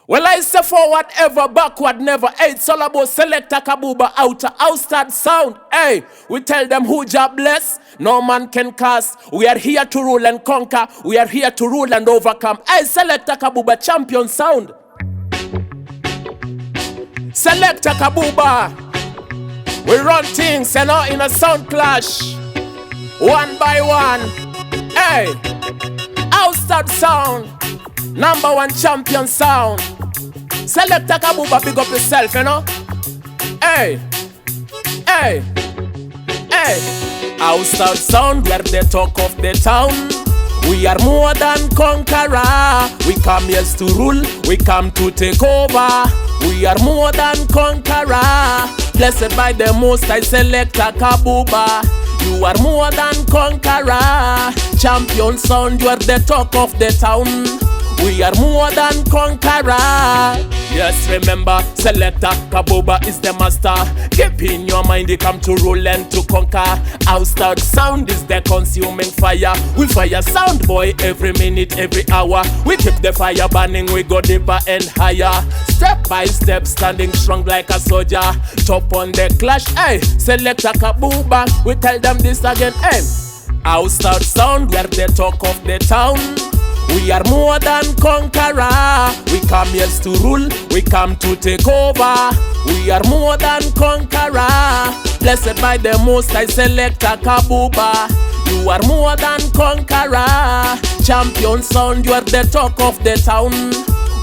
Well, I say forward ever, backward never. Hey, it's all about Selector Kabuba out of Austad Sound. Hey, we tell them who job bless, no man can cast. We are here to rule and conquer. We are here to rule and overcome. Hey, Selector Kabuba, champion sound. Selector Kabuba. We run things, you know, in a sound clash. One by one. Hey, Austad Sound. #1 champion sound. Selector Kabuba, big up yourself, you know. Hey, hey, hey. Austad Sound, we're the talk of the town. We are more than conqueror. We come here to rule, we come to take over. We are more than conqueror. Blessed by the Most High, Selector Kabuba. You are more than conqueror. Champion sound, you are the talk of the town. We are more than conqueror. Yes, remember, Selector Kabuba is the master. Keep in your mind, he come to rule and to conquer. Austad Sound is the consuming fire. We fire sound boy every minute, every hour. We keep the fire burning, we go deeper and higher. Step by step, standing strong like a soldier. Top on the clash, hey, Selector Kabuba. We tell them this again, hey. Austad Sound, we're the talk of the town. We are more than conqueror. We come here to rule, we come to take over. We are more than conqueror. Blessed by the Most High, Selector Kabuba. You are more than conqueror. Champion sound, you are the talk of the town.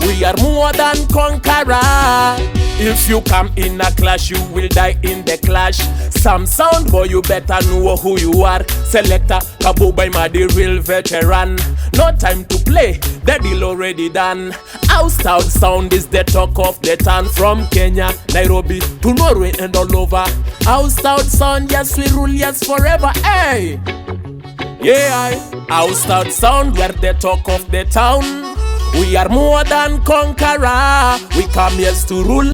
We are more than conqueror. If you come in a clash, you will die in the clash. Some sound boy, you better know who you are. Selector Kabuba, I'm the real veteran. No time to play, the deal already done. Austad Sound is the talk of the town. From Kenya, Nairobi to Norway and all over. Austad Sound, yes we rule, yes forever. Hey, yeah, Austad Sound, we're the talk of the town. We are more than conqueror. We come here to rule.